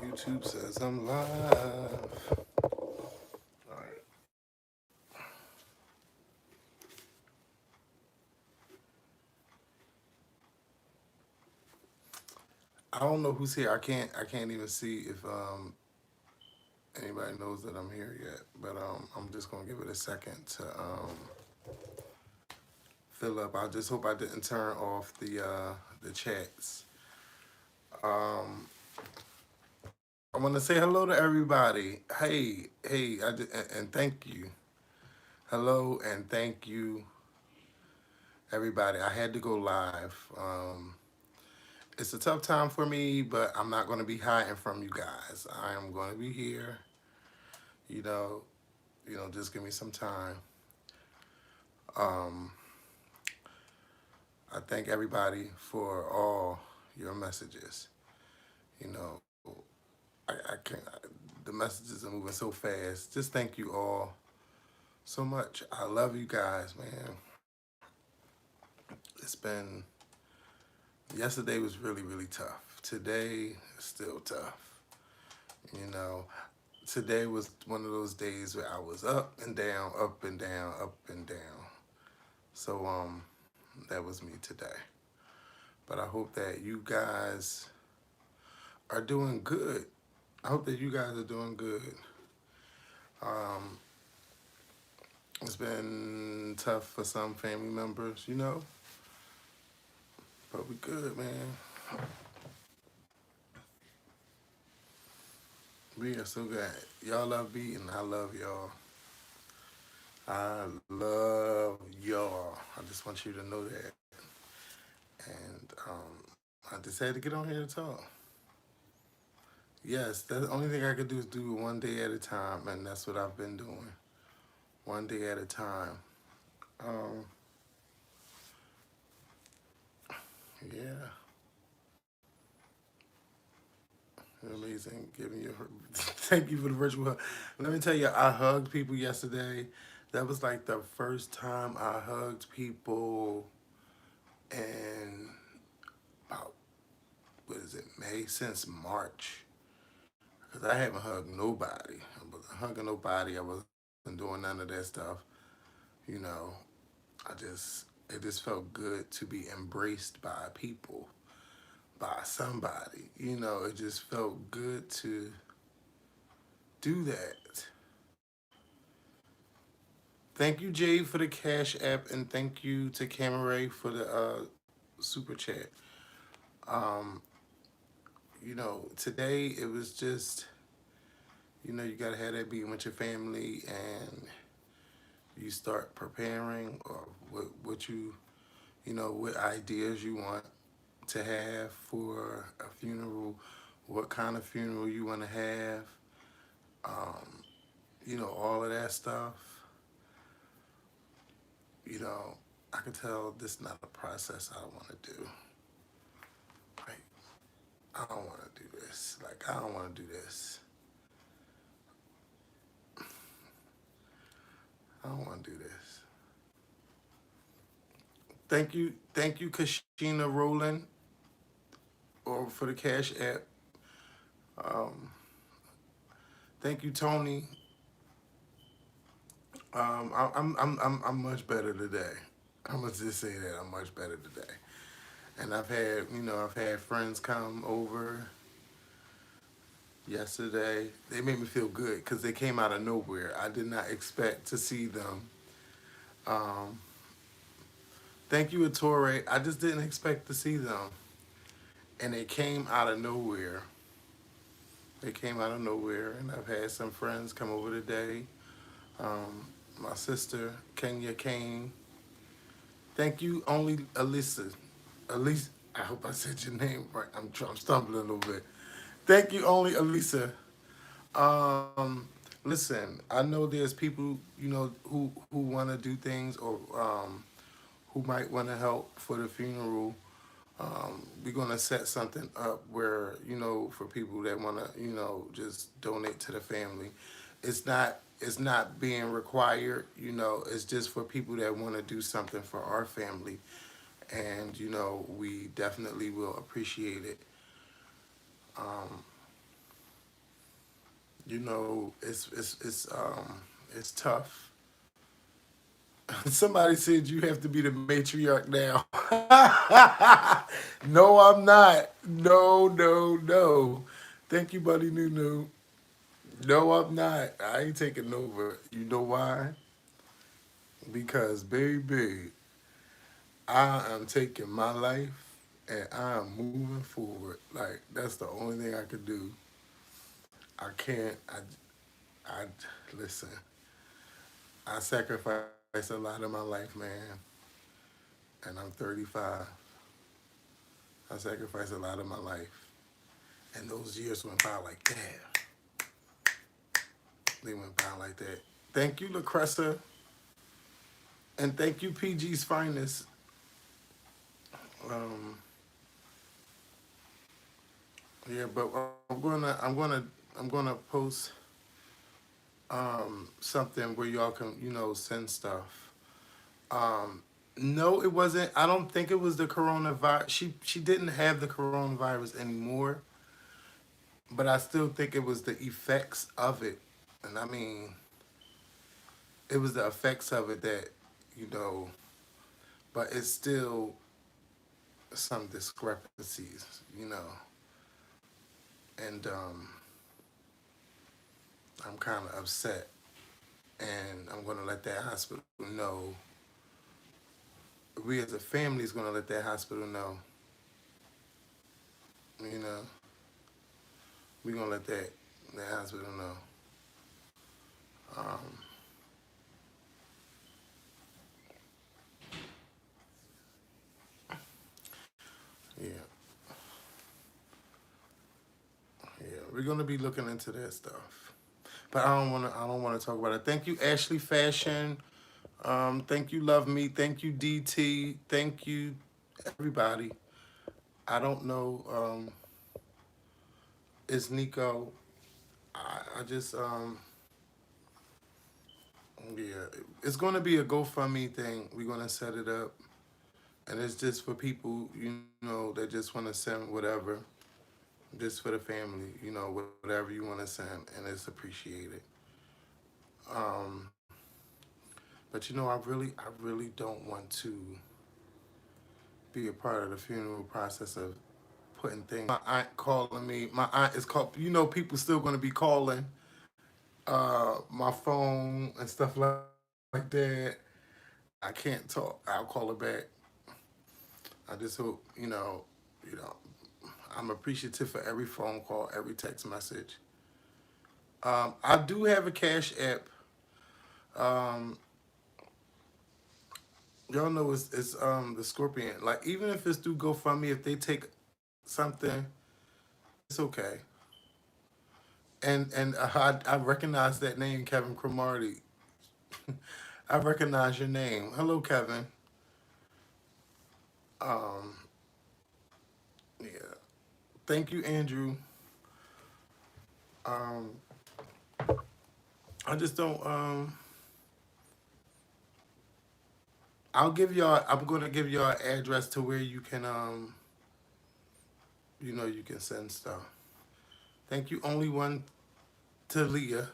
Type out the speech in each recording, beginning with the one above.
YouTube says I'm live. All right. I don't know who's here. I can't even see if anybody knows that I'm here yet. But I'm just gonna give it a second to fill up. I just hope I didn't turn off the chats. Um, I want to say hello to everybody. Hey, and thank you. Hello and thank you, everybody. I had to go live. It's a tough time for me, but I'm not going to be hiding from you guys. I am going to be here. You know, just give me some time. Um, I thank everybody for all your messages. You know, I can't. The messages are moving so fast. Just thank you all so much. I love you guys, man. It's been yesterday was really tough. Today is still tough. You know, today was one of those days where I was up and down, up and down, up and down. So that was me today. But I hope that you guys are doing good. I hope that you guys are doing good. Um, it's been tough for some family members, but we good, man. We are so good. Y'all love me and I love y'all. I love y'all. I just want you to know that. And I just had to get on here to talk. Yes, the only thing I could do is do it one day at a time, and that's what I've been doing. One day at a time. Um, yeah, amazing. Giving you, thank you for the virtual hug. Let me tell you, I hugged people yesterday. That was like the first time I hugged people in about, what is it, May, since March. Because I haven't hugged nobody. I wasn't hugging nobody. I wasn't doing none of that stuff. You know, it just felt good to be embraced by people, by somebody. It just felt good to do that. Thank you, Jade, for the Cash App, and thank you to Camaray for the super chat. Um, today it was just, you gotta have that meeting with your family, and you start preparing or what what ideas you want to have for a funeral, what kind of funeral you want to have, um, all of that stuff. You know, I can tell this is not a process I want to do. Like, I don't want to do this. Like, I don't want to do this. I don't want to do this. Thank you, Kashina Rowland, or for the Cash App. Um, thank you, Tony. I'm much better today. I'm gonna just say that I'm much better today. And I've had friends come over yesterday. They made me feel good because they came out of nowhere. I did not expect to see them. Um, thank you, Ettore. I just didn't expect to see them, and they came out of nowhere. They came out of nowhere, and I've had some friends come over today. Um, my sister Kenya came. Thank you, only Alyssa. Elise, I hope I said your name right. I'm stumbling a little bit. Thank you, only Elisa. Listen, I know there's people who want to do things or who might want to help for the funeral. We're gonna set something up where for people that want to just donate to the family. It's not being required. It's just for people that want to do something for our family, and we definitely will appreciate it. Um, You know, it's tough. Somebody said you have to be the matriarch now. No, I'm not. No, no, no. Thank you, buddy Nunu. No, I'm not. I ain't taking over. You know why? Because, baby, I am taking my life and I am moving forward. Like, that's the only thing I could do. I can't, I, listen, I sacrificed a lot of my life, man, and I'm 35. I sacrificed a lot of my life. And those years went by like that. They went by like that. Thank you, LaCressa. And thank you, PG's Finest. Um, yeah, but I'm gonna post something where y'all can, send stuff. Um, no, it wasn't. I don't think it was the coronavirus. She didn't have the coronavirus anymore, but I still think it was the effects of it. And I mean, it was the effects of it that, you know, but it's still some discrepancies, and I'm kind of upset, and I'm gonna let that hospital know. We as a family is gonna let that hospital know. You know, we gonna let that hospital know. Um, yeah, yeah, we're gonna be looking into that stuff. But I don't wanna talk about it. Thank you, Ashley Fashion. Thank you, Love Me. Thank you, DT. Thank you, everybody. I don't know. It's Nico. I just yeah. It's gonna be a GoFundMe thing. We're gonna set it up, and it's just for people that just want to send whatever, just for the family. Whatever you want to send, and it's appreciated. Um, but I really don't want to be a part of the funeral process of putting things. My aunt calling me. My aunt is called. People still going to be calling my phone and stuff like that. I can't talk. I'll call her back. I just hope you know. I'm appreciative for every phone call, every text message. I do have a Cash App. Um, y'all know it's the Scorpion. Like even if it's through GoFundMe, if they take something, it's okay. And I recognize that name, Kevin Cromartie. I recognize your name. Hello, Kevin. Um, yeah. Thank you, Andrew. Um, I just don't. I'm gonna give y'all an address to where you can you can send stuff. Thank you, only one to Leah.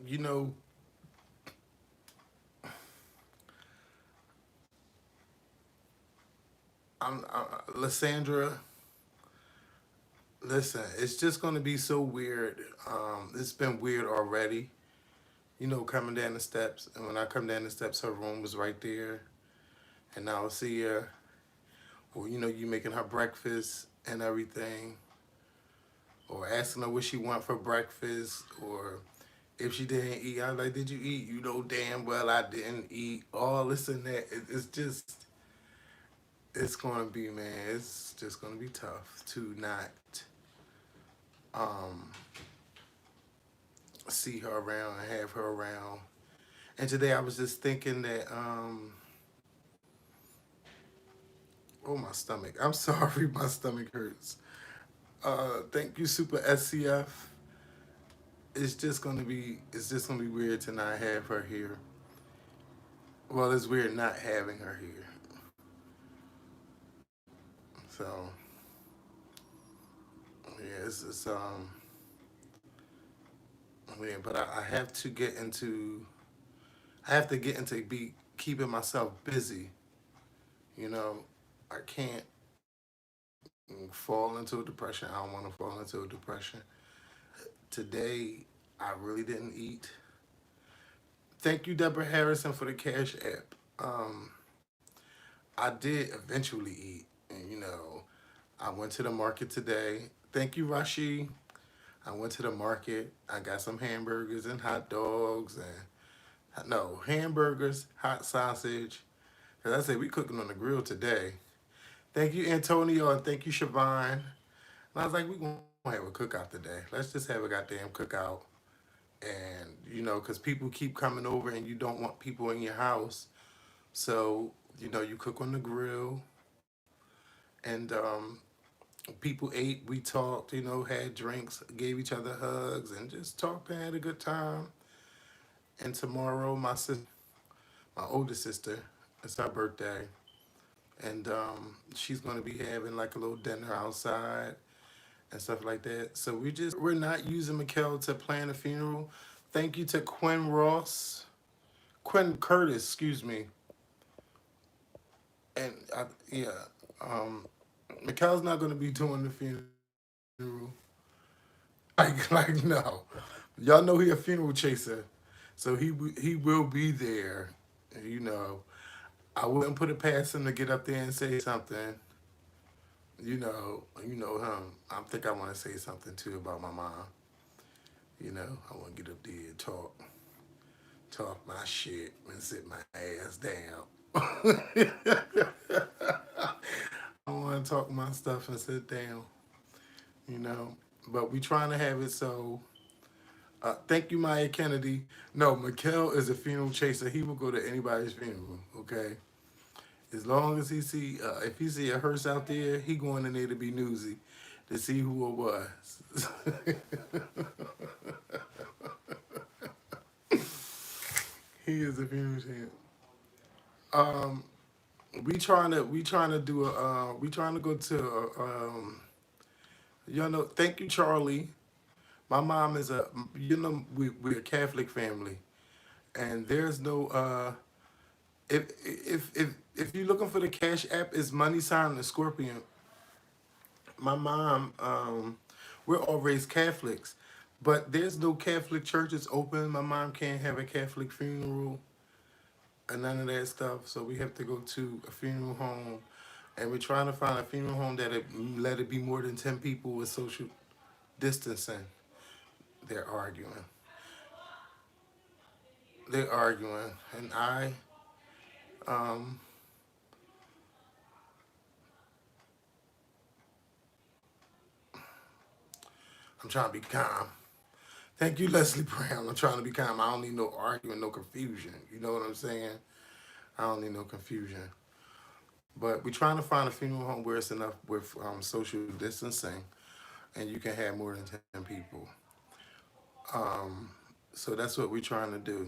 You know, I'm Lysandra. Listen, it's just gonna be so weird. It's been weird already. Coming down the steps, and when I come down the steps, her room was right there, and I'll see her, or you making her breakfast and everything, or asking her what she want for breakfast, or if she didn't eat, I was like, "Did you eat?" You know damn well I didn't eat. All this and that. It's just, it's gonna be, man. It's just gonna be tough to not um see her around and have her around. And today I was just thinking that oh, my stomach. I'm sorry, my stomach hurts. Thank you, Super SCF. It's just gonna be weird to not have her here. Well, it's weird not having her here. So Yeah, yeah, but I have to get into, I have to get into be keeping myself busy. You know, I can't fall into a depression. I don't want to fall into a depression. Today, I really didn't eat. Thank you, Deborah Harrison, for the Cash App. Um, I did eventually eat, and I went to the market today. Thank you, Rashi. I went to the market. I got some hamburgers and hot dogs, and no hamburgers, hot sausage. Cause I said we cooking on the grill today. Thank you, Antonio, and thank you, Siobhan. And I was like, we gonna have a cookout today. Let's just have a goddamn cookout. And cause people keep coming over, and you don't want people in your house, so you cook on the grill, and people ate. We talked. Had drinks, gave each other hugs, and just talked and had a good time. And tomorrow, my older sister, it's her birthday, and she's gonna be having like a little dinner outside and stuff like that. So we're not using Mikkel to plan a funeral. Thank you to Quinn Curtis, excuse me, and yeah, um, Mikkel's not gonna be doing the funeral. Like no, y'all know he a funeral chaser, so he will be there. You know, I wouldn't put it past him to get up there and say something. Him. I think I want to say something too about my mom. I want to get up there and talk my shit and sit my ass down. I want to talk my stuff and sit down. You know, but we trying to have it so. Thank you, Maya Kennedy. No, Mikkel is a funeral chaser. He will go to anybody's funeral. Okay, as long as if he see a hearse out there, he going in there to be newsy, to see who it was. He is a funeral chaser. Um, we trying to do we trying to go to thank you, Charlie. My mom is we're a Catholic family, and there's no if you're looking for the Cash App, is money sign the scorpion. My mom, we're all raised Catholics, but there's no Catholic churches open. My mom can't have a Catholic funeral and none of that stuff, so we have to go to a funeral home, and we're trying to find a funeral home that let it be more than 10 people with social distancing. They're arguing. They're arguing, and um, I'm trying to be calm. Thank you, Leslie Brown. I'm trying to be calm. I don't need no arguing, no confusion. You know what I'm saying? I don't need no confusion. But we're trying to find a funeral home where it's enough with social distancing, and you can have more than 10 people. Um, so that's what we're trying to do.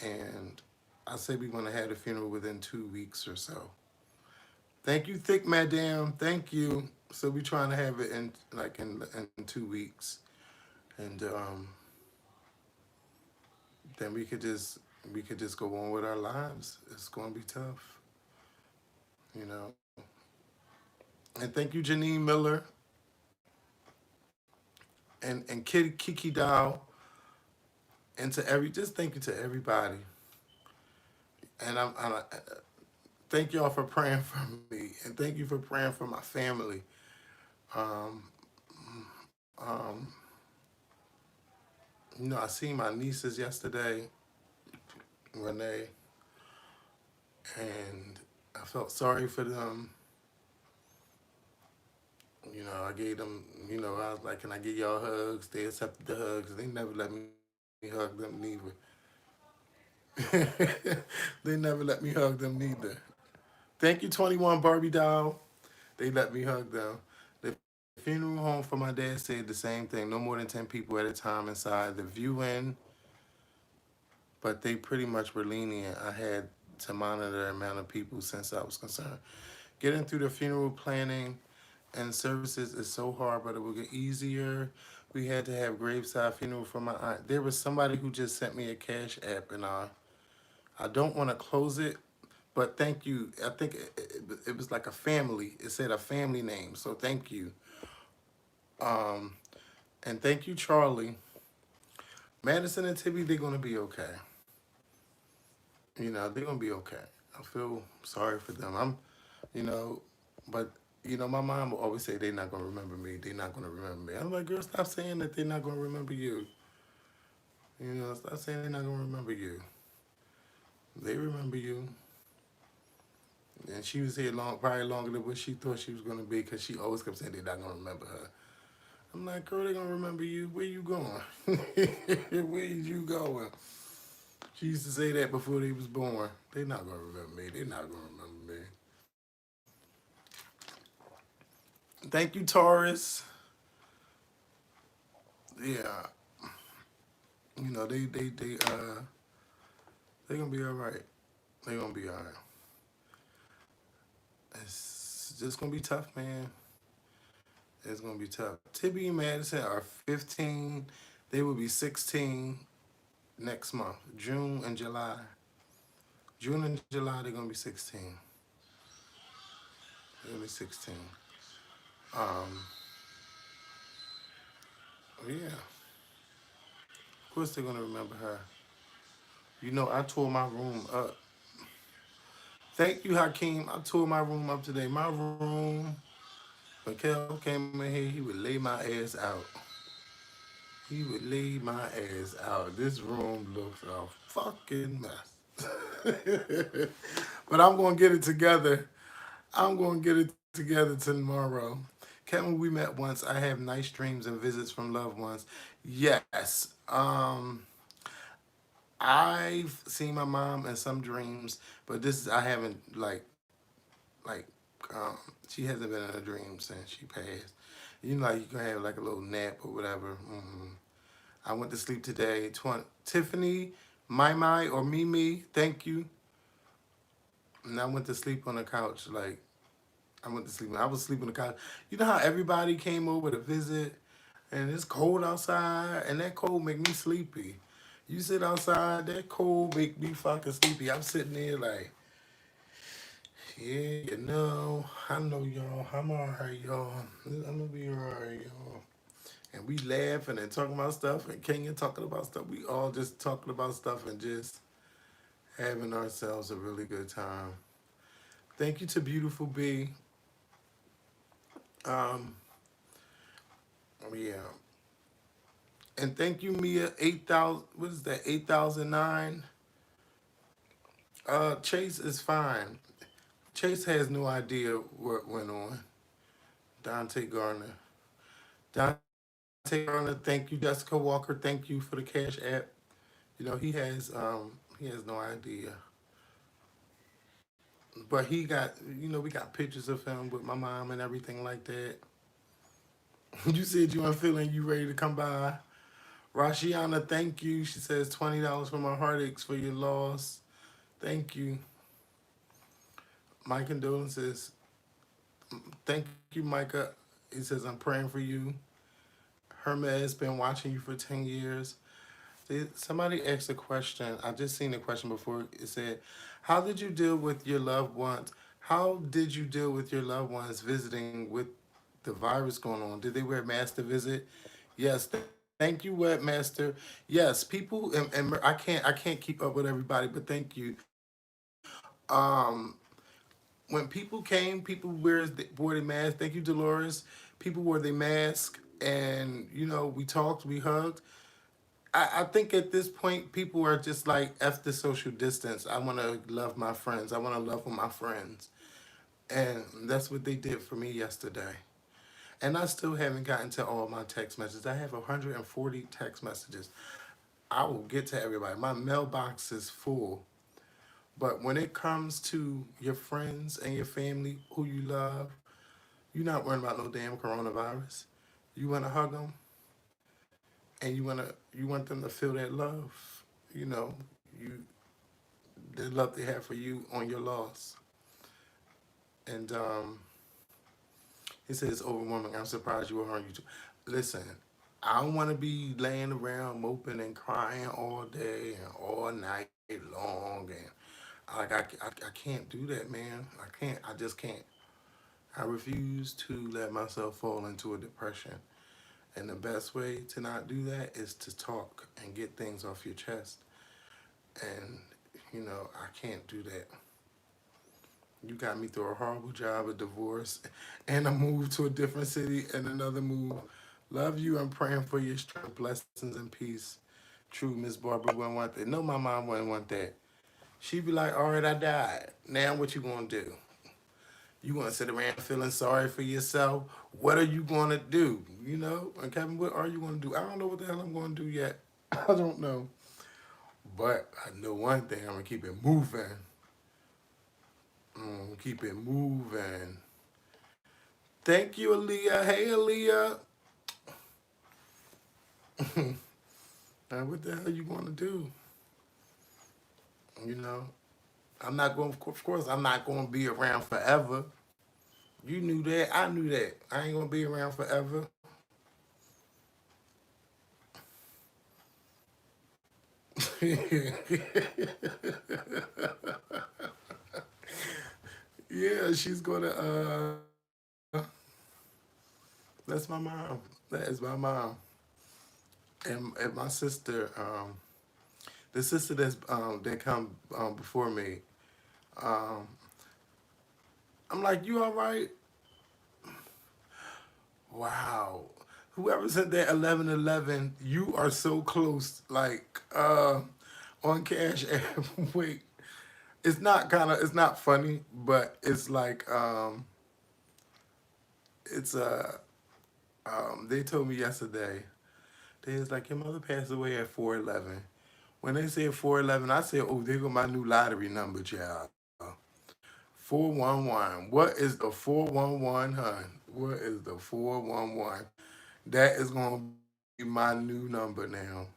And I say we want to have the funeral within 2 weeks or so. Thank you, Thick Madam. Thank you. So we're trying to have it in 2 weeks, and then we could just go on with our lives. It's going to be tough, you know. And thank you, Janine Miller, and Kid Kiki Dow, and just thank you to everybody. And thank y'all for praying for me, and thank you for praying for my family. Um, um, I seen my nieces yesterday, Renee, and I felt sorry for them. I gave them, I was like, can I give y'all hugs? They accepted the hugs. They never let me hug them neither. They never let me hug them neither. Thank you, 21 Barbie doll. They let me hug them. The funeral home for my dad said the same thing. No more than 10 people at a time inside the viewing, but they pretty much were lenient. I had to monitor the amount of people since I was concerned. Getting through the funeral planning, and services is so hard, but it will get easier. We had to have graveside funeral for my aunt. There was somebody who just sent me a cash app, and I don't want to close it, but thank you. I think it was like a family. It said a family name, so thank you. Um, and thank you, Charlie. Madison and Tibby, they're gonna be okay. You know, they're gonna be okay. I feel sorry for them. You know, but my mom will always say they're not gonna remember me. They're not gonna remember me. I'm like, girl, stop saying that they're not gonna remember you. You know, stop saying they're not gonna remember you. They remember you. And she was here probably longer than what she thought she was gonna be, because she always kept saying they're not gonna remember her. I'm like, girl, they're gonna remember you. Where you going? Where you going? She used to say that before they was born. They're not gonna remember me. They're not gonna remember me. Thank you, Taurus. Yeah, they gonna be all right. They gonna be all right. It's just gonna be tough, man. It's gonna be tough. Tibby and Madison are 15. They will be 16 next month, June and July. June and July, they're gonna be 16. They're gonna be 16. Um, yeah, of course they're gonna remember her. You know, I tore my room up. Thank you, Hakeem. I tore my room up today. My room, when Kel came in here, he would lay my ass out. He would lay my ass out. This room looks a fucking mess. But I'm gonna get it together. I'm gonna get it together tomorrow. Kevin, we met once. I have nice dreams and visits from loved ones. Yes. I've seen my mom in some dreams, but I haven't like she hasn't been in a dream since she passed. You know, like you can have like a little nap or whatever. I went to sleep today. Tiffany, Mai or Mimi, thank you. And I went to sleep on the couch. Like I went to sleep. I was sleeping on the couch. You know how everybody came over to visit, and it's cold outside, and that cold make me sleepy. You sit outside, that cold make me fucking sleepy. I'm sitting there like, yeah, I know y'all. I'm alright, y'all. I'm gonna be alright, y'all. And we laughing and talking about stuff, and Kenya talking about stuff. We all just talking about stuff and just having ourselves a really good time. Thank you to Beautiful B. Um, yeah. And thank you, Mia. 8,000. What is that? 8,009. Chase is fine. Chase has no idea what went on. Dante Garner. Dante Garner. Thank you, Jessica Walker. Thank you for the Cash App. You know he has no idea. But he got, we got pictures of him with my mom and everything like that. You said you weren't feeling you ready to come by. Rashiana, thank you. She says $20 for my heartaches for your loss. Thank you. My condolences. Thank you, Micah. He says, I'm praying for you. Hermes has been watching you for 10 years. Somebody asked a question. I just seen the question before. It said, how did you deal with your loved ones? How did you deal with your loved ones visiting with the virus going on? Did they wear masks to visit? Yes. Thank you, Webmaster. Yes, people, and I can't keep up with everybody, but thank you. When people came, people wore their mask. Thank you, Dolores. People wore their mask, and we talked, we hugged. I think at this point, people are just like, F the social distance. I want to love my friends. I want to love with my friends. And that's what they did for me yesterday. And I still haven't gotten to all my text messages. I have 140 text messages. I will get to everybody. My mailbox is full. But when it comes to your friends and your family who you love, you're not worrying about no damn coronavirus. You want to hug them, and you want them to feel that love. You know, you the love they have for you on your loss. And He said it's overwhelming. I'm surprised you were on YouTube. Listen, I don't want to be laying around moping and crying all day and all night long, and I can't do that, man. I can't. I just can't. I refuse to let myself fall into a depression. And the best way to not do that is to talk and get things off your chest. And, I can't do that. You got me through a horrible job, a divorce, and a move to a different city and another move. Love you. I'm praying for your strength, blessings, and peace. True, Miss Barbara wouldn't want that. No, my mom wouldn't want that. She'd be like, all right, I died. Now what you gonna do? You gonna sit around feeling sorry for yourself? What are you gonna do? And Kevin, what are you gonna do? I don't know what the hell I'm gonna do yet. I don't know. But I know one thing, I'm gonna keep it moving. Keep it moving. Thank you, Aaliyah. Hey, Aaliyah. Now, what the hell you gonna do? You know, I'm not going. Of course, I'm not going to be around forever. You knew that. I knew that. I ain't gonna be around forever. Yeah, she's gonna. That's my mom. That is my mom. And my sister. The sister that come before me. Um, I'm like, you all right? Wow. Whoever said that 1111, you are so close. Like on Cash App. Wait, it's not funny, but it's like it's they told me yesterday. They was like, your mother passed away at 411. When they said 411, I said, oh, there go my new lottery number, child. 411. What is the 411, hun? What is the 411? That is going to be my new number now.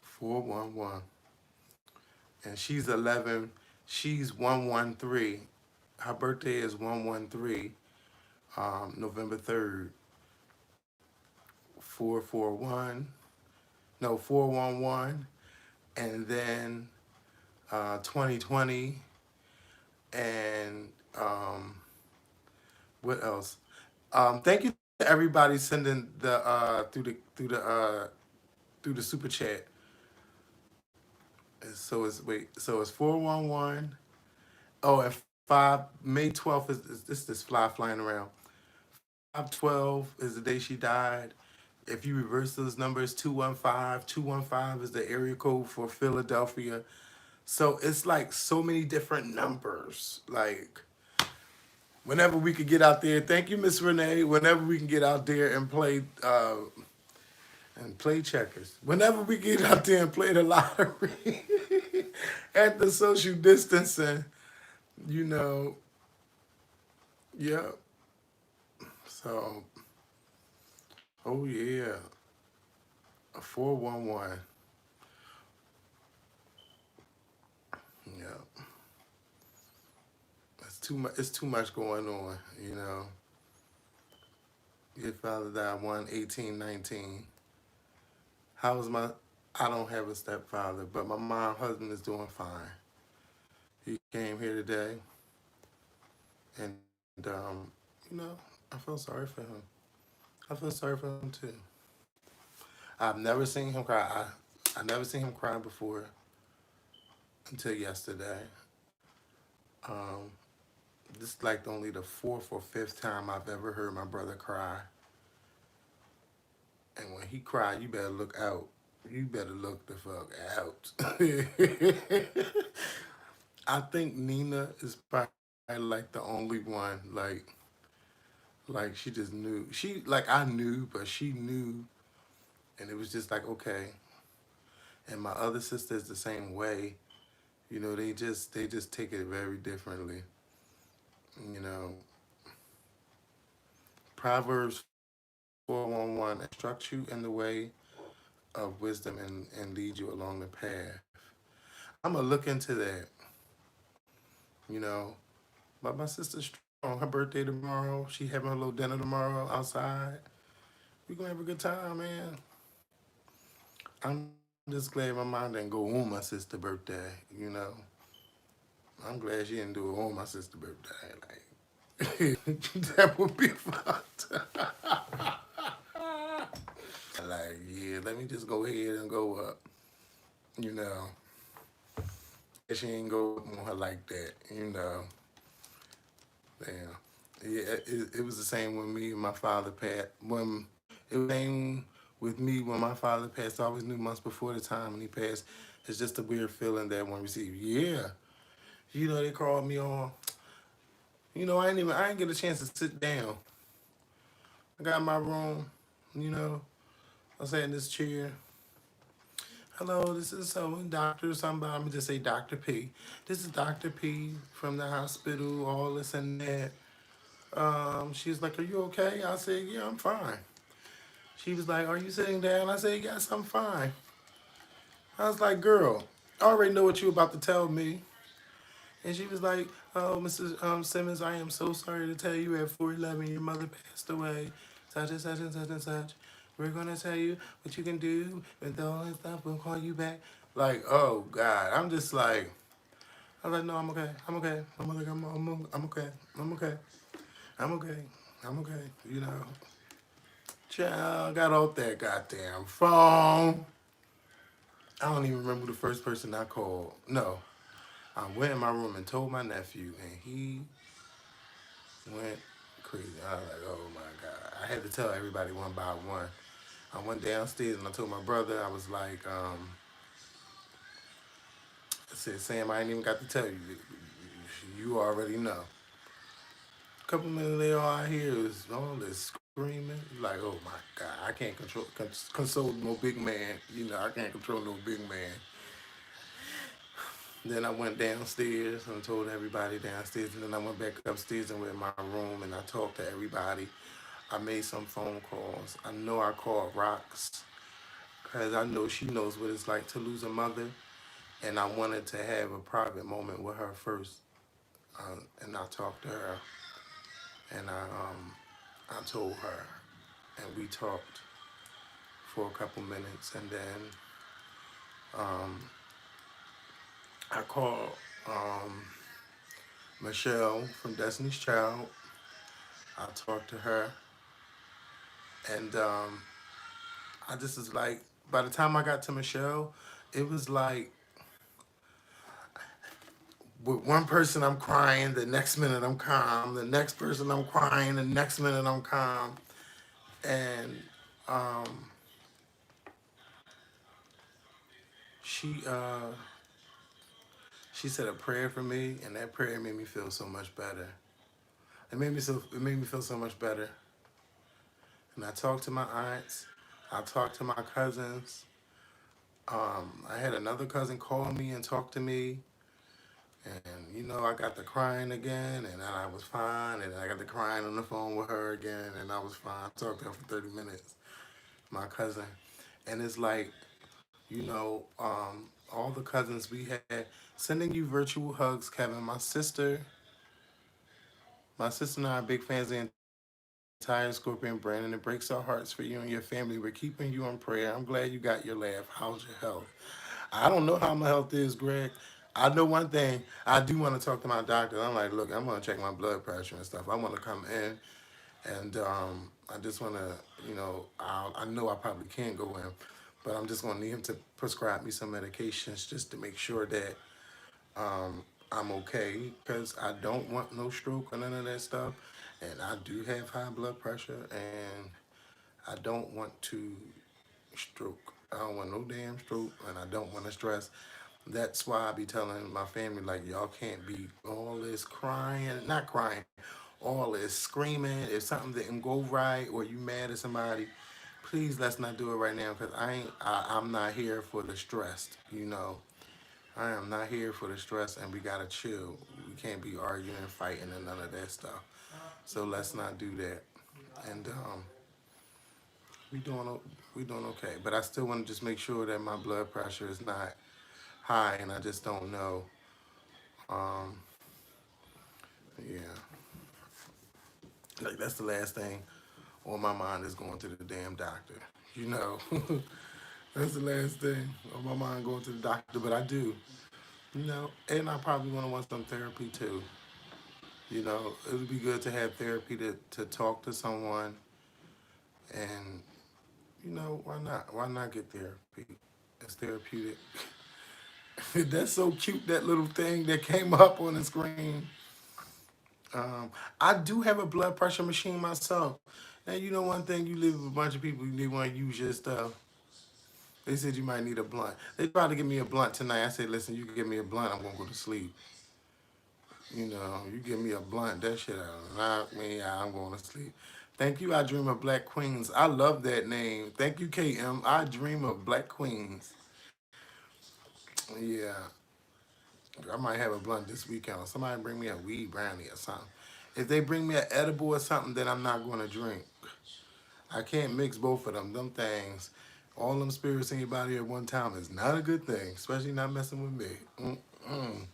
411. And she's 11. She's 113. Her birthday is 113, November 3rd. 441. No, 411. And then 2020. And what else? Thank you to everybody sending the through the super chat. So it's 411. Oh, and 5 May 12th is this fly flying around. 512 is the day she died. If you reverse those numbers, 215. 215 is the area code for Philadelphia. So it's like so many different numbers. Like whenever we could get out there, thank you, Miss Renee. Whenever we can get out there and play checkers. Whenever we get out there and play the lottery at the social distancing, you know, yeah. So, oh yeah, a 411. Yeah, it's too much. It's too much going on. Your father died 1/18/19. How was my? I don't have a stepfather, but my mom husband is doing fine. He came here today, and you know, I feel sorry for him. I feel sorry for him too. I've never seen him cry. I never seen him cry before until yesterday. Um, this is like only the fourth or fifth time I've ever heard my brother cry. And when he cried, you better look out. You better look the fuck out. I think Nina is probably like the only one. Like she just knew. She like I knew, but she knew, and it was just like okay. And my other sister is the same way. They just take it very differently. You know, Proverbs 4:11 instruct you in the way of wisdom and lead you along the path. I'm gonna look into that. You know, but my sister's Her birthday tomorrow. She having her little dinner tomorrow outside. We gonna have a good time, man. I'm just glad my mom didn't go on my sister's birthday. You know, I'm glad she didn't do it on my sister's birthday. Like that would be fucked. Like, yeah, let me just go ahead and go up. You know, she ain't go up on her like that. You know, damn. Yeah, it was the same when me and my father passed. When it was the same with me when my father passed. I always knew months before the time when he passed. It's just a weird feeling that one receive. Yeah, you know they called me on. You know I didn't get a chance to sit down. I got my room. You know I sat in this chair. Hello, this is someone, Doctor somebody. I'm gonna just say Dr. P. This is Dr. P from the hospital. All this and that. She's like, "Are you okay?" I said, "Yeah, I'm fine." She was like, "Are you sitting down?" I said, "Yes, I'm fine." I was like, "Girl, I already know what you about to tell me." And she was like, "Oh, Mrs. Simmons, I am so sorry to tell you at 411 your mother passed away. Such and such and such and such. We're going to tell you what you can do with all that stuff. We'll call you back." Like, oh, God. I'm just like, I was like, "No, I'm okay. I'm okay. I'm okay. I'm okay. I'm okay. I'm okay." You know, child, got off that goddamn phone. I don't even remember the first person I called. No, I went in my room and told my nephew, and he went crazy. I was like, "Oh my God." I had to tell everybody one by one. I went downstairs and I told my brother, I was like, I said, "Sam, I ain't even got to tell you. You already know." A couple minutes later, all I hear is all this screaming. Like, oh my God, I can't console no big man. You know, I can't control no big man. Then I went downstairs and told everybody downstairs, and then I went back upstairs and went in my room and I talked to everybody. I made some phone calls. I know I called Rocks because I know she knows what it's like to lose a mother, and I wanted to have a private moment with her first. And I talked to her, and I told her, and we talked for a couple minutes, and then I called um, Michelle from Destiny's Child. I talked to her, and I just was like, by the time I got to Michelle, it was like with one person I'm crying, the next minute I'm calm, the next person I'm crying, the next minute I'm calm. And um, she uh, she said a prayer for me, and that prayer made me feel so much better. It made me feel so much better. And I talked to my aunts, I talked to my cousins. I had another cousin call me and talk to me. And you know, I got to crying again, and then I was fine. And I got to crying on the phone with her again, and I was fine. I talked to her for 30 minutes, my cousin. And it's like, you know, all the cousins we had, sending you virtual hugs, Kevin. My sister and I are big fans of the entire Scorpion brand, and it breaks our hearts for you and your family. We're keeping you in prayer. I'm glad you got your laugh. How's your health? I don't know how my health is, Greg. I know one thing. I do want to talk to my doctor. I'm like, look, I'm gonna check my blood pressure and stuff. I want to come in, and I just want to, you know, I know I probably can't go in, but I'm just gonna need him to prescribe me some medications just to make sure that I'm okay, because I don't want no stroke or none of that stuff, and I do have high blood pressure, and I don't want to stroke. I don't want no damn stroke, and I don't want to stress. That's why I be telling my family, like, y'all can't be all this crying, not crying, all this screaming. If something didn't go right or you mad at somebody, please let's not do it right now, because I'm not here for the stress, you know. I am not here for the stress, and we gotta chill. We can't be arguing, fighting, and none of that stuff. So let's not do that. And we doing we doing okay. But I still want to just make sure that my blood pressure is not high, and I just don't know. Um, yeah. Like that's the last thing on my mind is going to the damn doctor. You know, that's the last thing on my mind going to the doctor. But I do, you know, and I probably want to want some therapy too. You know, it would be good to have therapy to talk to someone, and you know, why not? Why not get therapy? It's therapeutic. That's so cute. That little thing that came up on the screen. Um, I do have a blood pressure machine myself. And you know one thing, you live with a bunch of people, they want to use your stuff. They said you might need a blunt. They tried to give me a blunt tonight. I said, listen, you give me a blunt, I'm gonna go to sleep. You know, you give me a blunt, that shit out knock me out, I'm going to sleep. Thank you, I Dream of Black Queens. I love that name. Thank you, KM. I Dream of Black Queens. Yeah, I might have a blunt this weekend. Or somebody bring me a weed brownie or something. If they bring me an edible or something, then I'm not going to drink. I can't mix both of them. Them things, all them spirits in your body at one time is not a good thing, especially not messing with me. Mm-mm.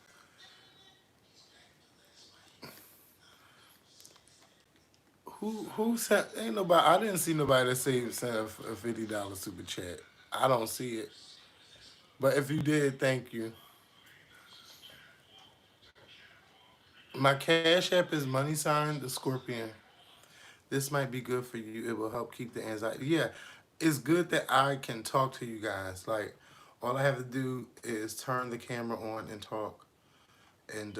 Who said? Ain't nobody. I didn't see nobody that sent a $50 super chat. I don't see it. But if you did, thank you. My cash app is money sign the scorpion. This might be good for you. It will help keep the anxiety. Yeah, it's good that I can talk to you guys. Like, all I have to do is turn the camera on and talk. And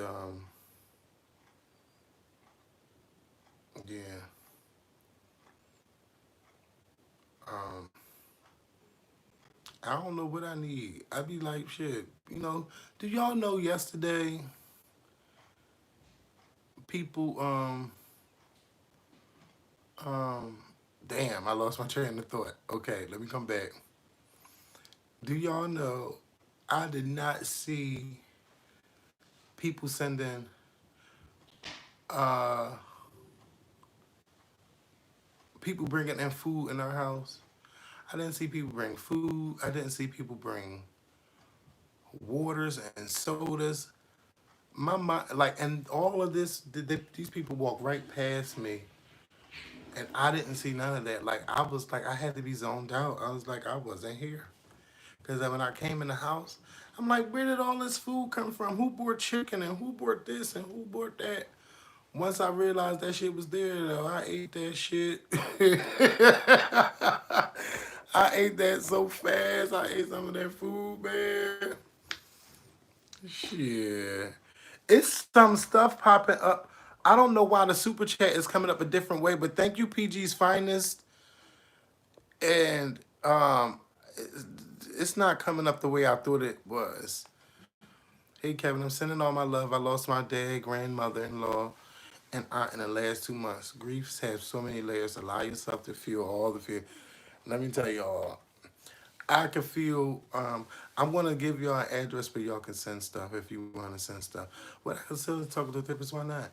yeah, um, I don't know what I need. I be like, shit. You know, do y'all know yesterday people um damn, I lost my train of thought. Okay, let me come back. Do y'all know I did not see people sending uh people bringing in food in our house. I didn't see people bring food. I didn't see people bring waters and sodas. My mind, like, and all of this, these people walk right past me, and I didn't see none of that. Like, I was like, I had to be zoned out. I was like, I wasn't here. Because when I came in the house, I'm like, where did all this food come from? Who bought chicken and who bought this and who bought that? Once I realized that shit was there, though, I ate that shit. I ate that so fast. I ate some of that food, man. Shit. It's some stuff popping up. I don't know why the super chat is coming up a different way, but thank you, PG's Finest. And it's not coming up the way I thought it was. Hey, Kevin, I'm sending all my love. I lost my dad, grandmother in law, and aunt in the last 2 months. Griefs have so many layers. Allow yourself to feel all the fear. Let me tell y'all, I can feel. I'm gonna give y'all an address where y'all can send stuff if you want to send stuff. What I consider talking to the therapist, why not?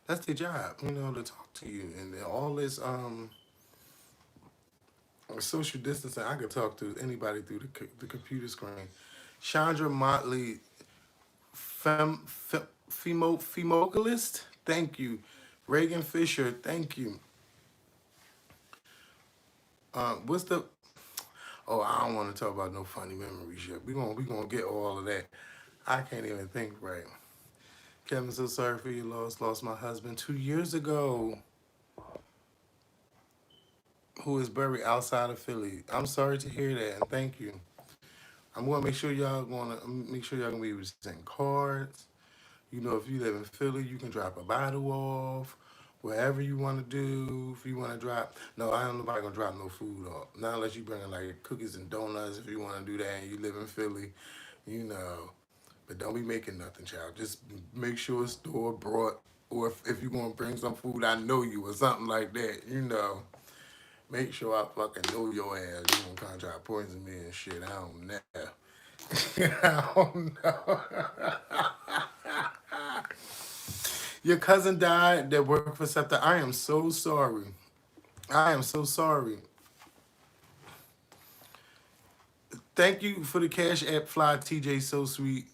That's their job, you know, to talk to you. And then all this social distancing, I could talk to anybody through the computer screen. Chandra Motley, femocalist, thank you. Reagan Fisher, thank you. What's the? Oh, I don't want to talk about no funny memories yet. We gonna get all of that. I can't even think right. Kevin, so sorry for your loss. Lost my husband 2 years ago, who is buried outside of Philly. I'm sorry to hear that, and thank you. I'm gonna make sure y'all gonna be able to send cards. You know, if you live in Philly, you can drop a bottle off. Wherever you want to do, if you want to drop, no, I don't nobody gonna drop no food off. Not unless you bringing like cookies and donuts. If you want to do that and you live in Philly, you know. But don't be making nothing, child. Just make sure it's store brought, or if you're gonna bring some food, I know you or something like that. You know, make sure I fucking know your ass. You gonna come try to poison me and shit. I don't know. I don't know. Your cousin died that worked for SEPTA. I am so sorry. I am so sorry. Thank you for the cash app fly, TJ. So sweet.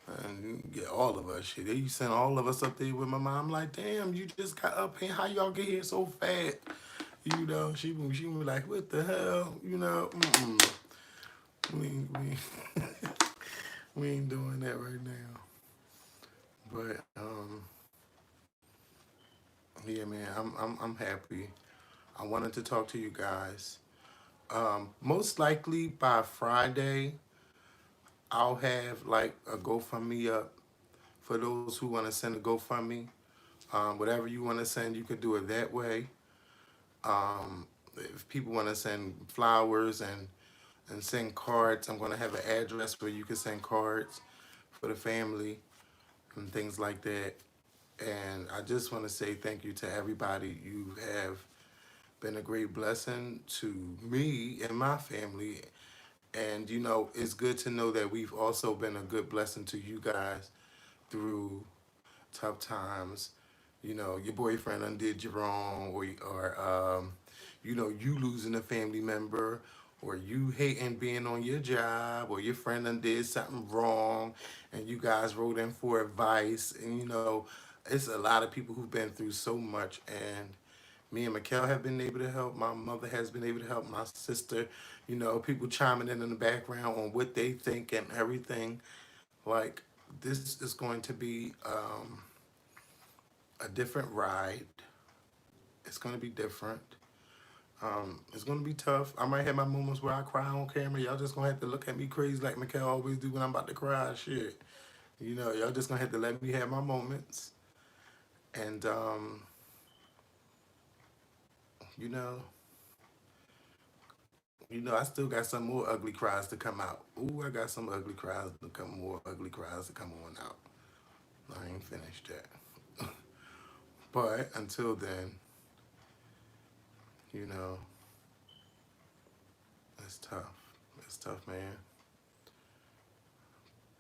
And get all of us shit. They sent all of us up there with my mom. I'm like, damn, you just got up here. How y'all get here so fast? You know, she was like, what the hell? You know, we we ain't doing that right now. But yeah, man, I'm happy. I wanted to talk to you guys. Most likely by Friday, I'll have like a GoFundMe up for those who want to send a GoFundMe. Whatever you want to send, you could do it that way. If people want to send flowers and send cards, I'm going to have an address where you can send cards for the family and things like that. And I just want to say thank you to everybody. You have been a great blessing to me and my family. And, you know, it's good to know that we've also been a good blessing to you guys through tough times. You know, your boyfriend undid you wrong, or you know, you losing a family member, or you hating being on your job, or your friend undid something wrong, and you guys wrote in for advice. And, you know, it's a lot of people who've been through so much. And me and Mikkel have been able to help. My mother has been able to help. My sister, you know, people chiming in the background on what they think and everything. Like, this is going to be a different ride. It's going to be different. It's going to be tough. I might have my moments where I cry on camera. Y'all just going to have to look at me crazy like Mikkel always do when I'm about to cry. Shit. You know, y'all just going to have to let me have my moments. And, you know, I still got some more ugly cries to come out. Ooh, I got some ugly cries to come, more ugly cries to come on out. I ain't finished yet. But until then, you know, it's tough. It's tough, man.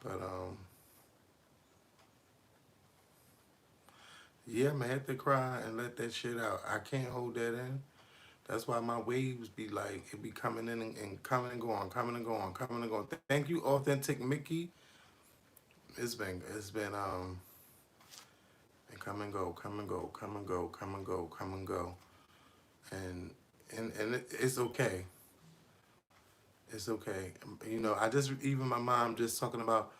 But yeah, man, I had to cry and let that shit out. I can't hold that in. That's why my waves be like, it be coming in and coming and going, coming and going, coming and going. Thank you, Authentic Mickey. It's been and come and go, come and go, come and go, come and go, come and go. And it's okay. It's okay. You know, I just, even my mom just talking about,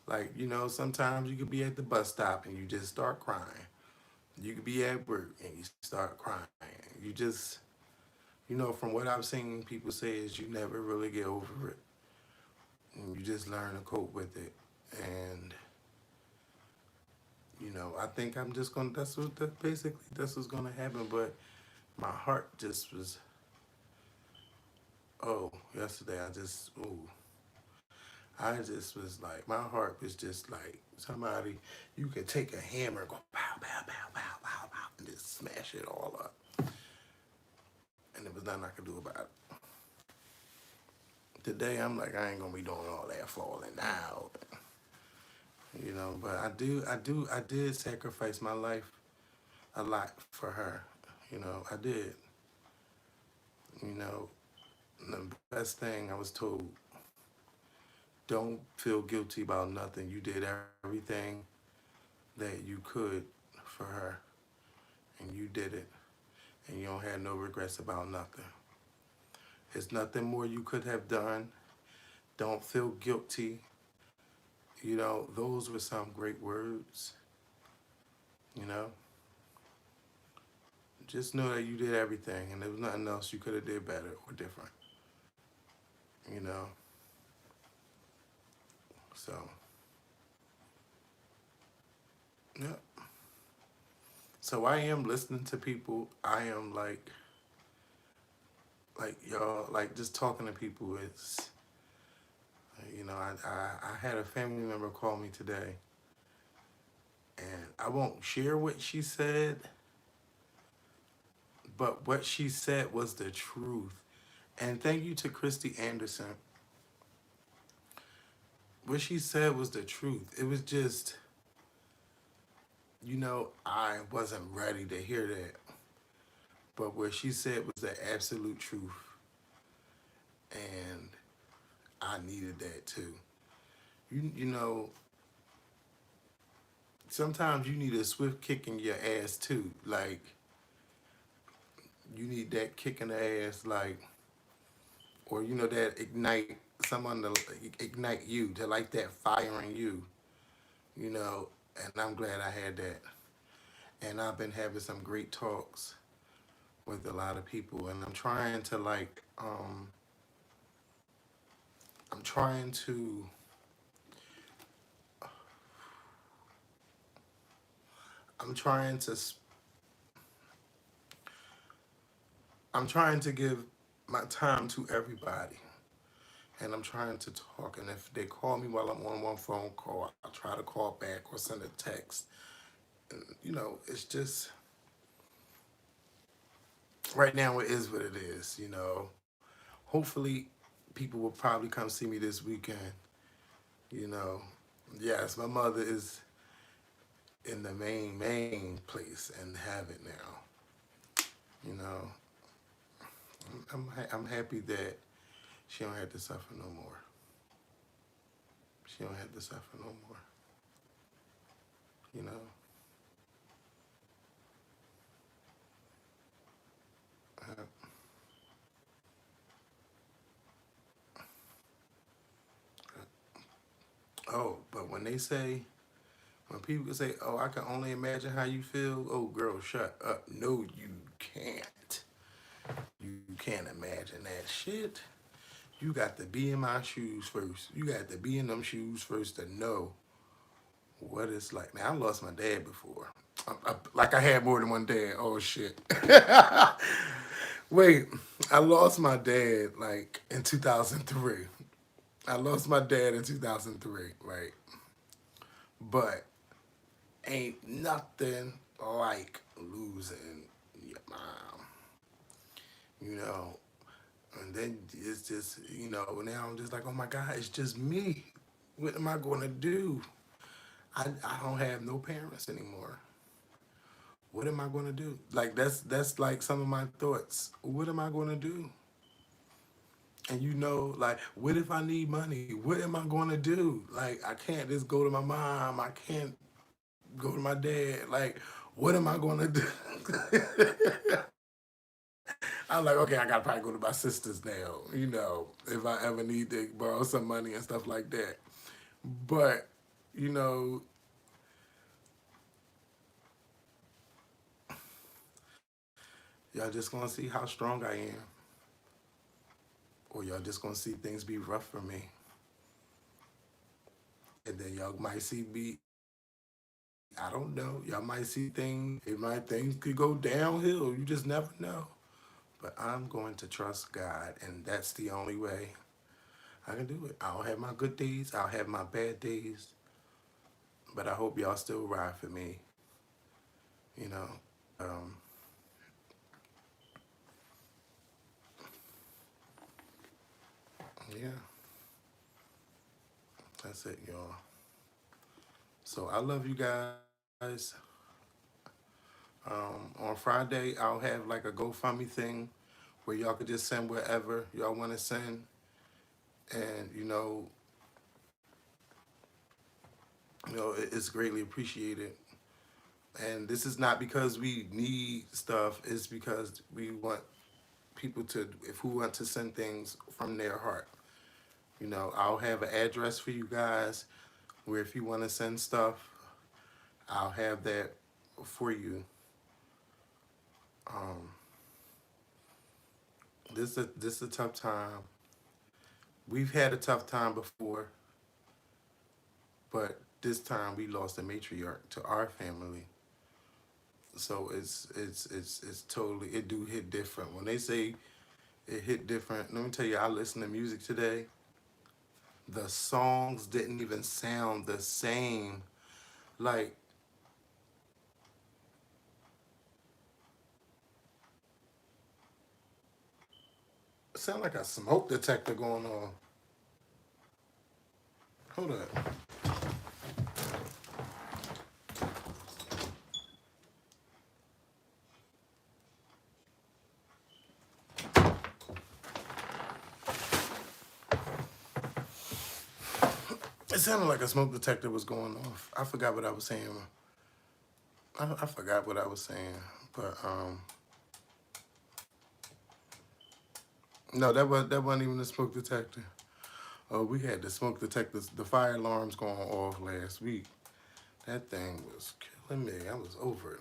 like, you know, sometimes you could be at the bus stop and you just start crying. You could be at work and you start crying. You just, you know, from what I've seen people say is you never really get over it. And you just learn to cope with it. And, you know, I think I'm just going to, basically, that's what's going to happen. But my heart just was, oh, yesterday I just was like, my heart was just like somebody, you could take a hammer and go pow, pow, pow, pow, pow, pow, and just smash it all up. And there was nothing I could do about it. Today, I'm like, I ain't gonna be doing all that falling out. You know, but I did sacrifice my life a lot for her. You know, I did. You know, the best thing I was told, don't feel guilty about nothing. You did everything that you could for her, and you did it, and you don't have no regrets about nothing. There's nothing more you could have done. Don't feel guilty. You know, those were some great words. You know, just know that you did everything, and there was nothing else you could have did better or different. You know, so yeah. So I am listening to people. I am like y'all, like just talking to people. It's, you know, I had a family member call me today, and I won't share what she said, but what she said was the truth. And thank you to Christy Anderson. What she said was the truth. It was just, you know, I wasn't ready to hear that. But what she said was the absolute truth. And I needed that too. You know, sometimes you need a swift kick in your ass too. Like you need that kick in the ass, like, or that ignite someone to ignite you, to like that fire in you. You know, and I'm glad I had that. And I've been having some great talks with a lot of people, and I'm trying to I'm trying to I'm trying to give my time to everybody, and I'm trying to talk. And if they call me while I'm on one phone call, I'll try to call back or send a text. And it's just right now it is what it is. Hopefully, people will probably come see me this weekend. You know, yes, my mother is in the main place and have it now. You know, I'm happy that she don't have to suffer no more. She don't have to suffer no more. You know. Uh, oh, but when people say, "Oh, I can only imagine how you feel," oh, girl, shut up. No, you can't. You can't imagine that shit. You got to be in my shoes first. You got to be in them shoes first to know what it's like. Now, I lost my dad before. Like I had more than one dad. Oh shit. Wait, I lost my dad like in 2003. I lost my dad in 2003, right? But ain't nothing like losing your mom, you know. And then it's just, now I'm just like, oh my God, it's just me. What am I going to do? I don't have no parents anymore. What am I going to do? Like that's like some of my thoughts. What am I going to do? And like, what if I need money? What am I going to do? Like, I can't just go to my mom. I can't go to my dad. Like, what am I going to do? I'm like, okay, I got to probably go to my sisters now, if I ever need to borrow some money and stuff like that. But, you know, y'all just going to see how strong I am. Or y'all just going to see things be rough for me. And then y'all might see me, I don't know. Y'all might see things could go downhill. You just never know. But I'm going to trust God, and that's the only way I can do it. I'll have my good days, I'll have my bad days, but I hope y'all still ride for me, you know. Um, yeah, that's it, y'all. So I love you guys. On Friday, I'll have like a GoFundMe thing where y'all could just send whatever y'all want to send. And, it's greatly appreciated. And this is not because we need stuff, it's because we want people to, if who want to send things from their heart. I'll have an address for you guys where if you want to send stuff, I'll have that for you. Um, this is a tough time. We've had a tough time before, but this time we lost a matriarch to our family. So it's totally, it do hit different. When they say it hit different, let me tell you, I listened to music today. The songs didn't even sound the same. Like, it sound like a smoke detector going on. Hold up. It sounded like a smoke detector was going off. I forgot what I was saying. I forgot what I was saying, but no, that wasn't even the smoke detector. Oh, we had the smoke detectors, the fire alarms going off last week. That thing was killing me. I was over it.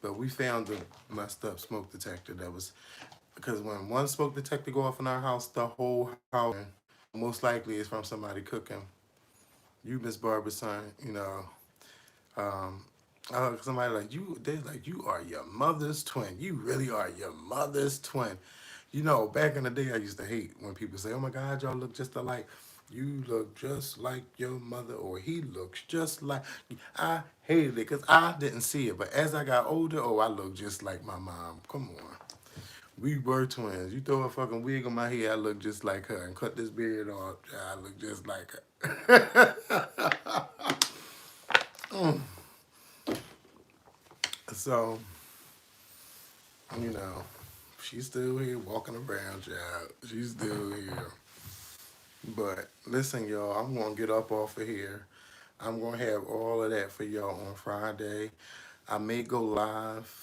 But we found the messed up smoke detector that was because when one smoke detector go off in our house, the whole house most likely is from somebody cooking. You, Miss Barbara's son, you know. Um, somebody like you, they like you are your mother's twin. You really are your mother's twin. You know, back in the day, I used to hate when people say, "Oh my God, y'all look just alike." You look just like your mother, or he looks just like. I hated it because I didn't see it, but as I got older, oh, I look just like my mom. Come on, we were twins. You throw a fucking wig on my head, I look just like her, and cut this beard off, I look just like her. So, you know, she's still here walking around, child. She's still here. But listen, y'all, I'm gonna get up off of here. I'm gonna have all of that for y'all on Friday. I may go live,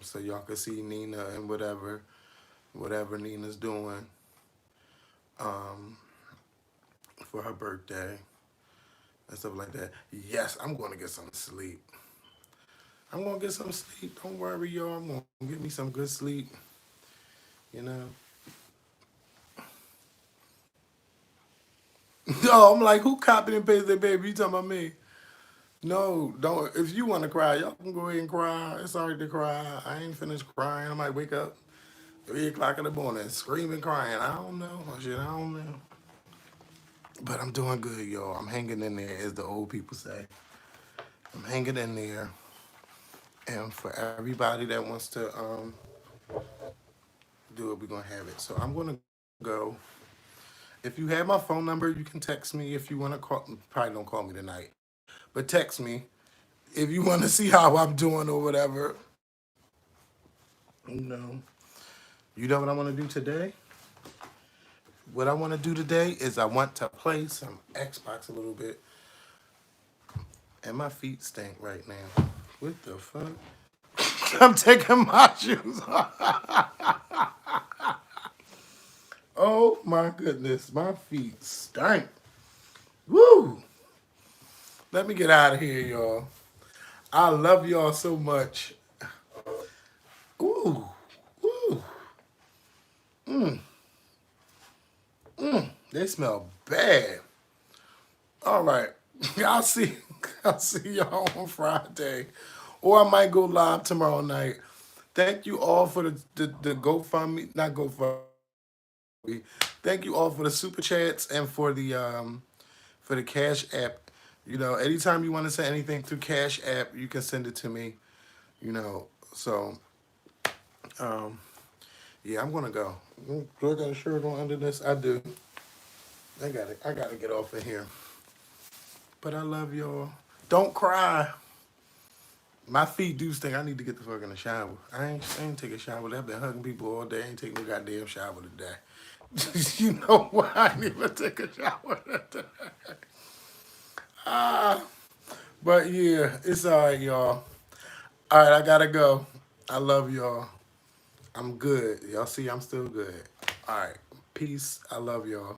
so y'all can see Nina and whatever Nina's doing, um, for her birthday and stuff like that. Yes, I'm gonna get some sleep. I'm gonna get some sleep. Don't worry, y'all. I'm gonna get me some good sleep. You know. No, I'm like, who copied and pasted that baby? You talking about me? No, don't. If you want to cry, y'all can go ahead and cry. It's alright to cry. I ain't finished crying. I might wake up 3 o'clock in the morning screaming, crying. I don't know. Shit, I don't know. But I'm doing good, y'all. I'm hanging in there, as the old people say. I'm hanging in there. And for everybody that wants to do it, we're gonna have it. So I'm gonna go. If you have my phone number, you can text me if you want to call. Probably don't call me tonight, but text me if you want to see how I'm doing or whatever. You know, you know what I want to do today? What I want to do today is I want to play some Xbox a little bit, and my feet stink right now. What the fuck? I'm taking my shoes off. Oh my goodness, my feet stink. Woo! Let me get out of here, y'all. I love y'all so much. Ooh, ooh, they smell bad. All right, I'll see. I'll see y'all on Friday, or I might go live tomorrow night. Thank you all for the GoFundMe, not GoFundMe. Thank you all for the super chats and for the Cash App. You know, anytime you want to send anything through Cash App, you can send it to me. You know, so um, yeah, I'm gonna go. Do I got a shirt on under this? I do. I got it. I gotta get off of here. But I love y'all. Don't cry. My feet do stink. I need to get the fuck in the shower. I ain't take a shower. I've been hugging people all day. I ain't taking no goddamn shower today. You know why I didn't even take a shower today? Ah, but yeah, it's all right, y'all. All right, I gotta go. I love y'all. I'm good. Y'all see, I'm still good. All right, peace. I love y'all.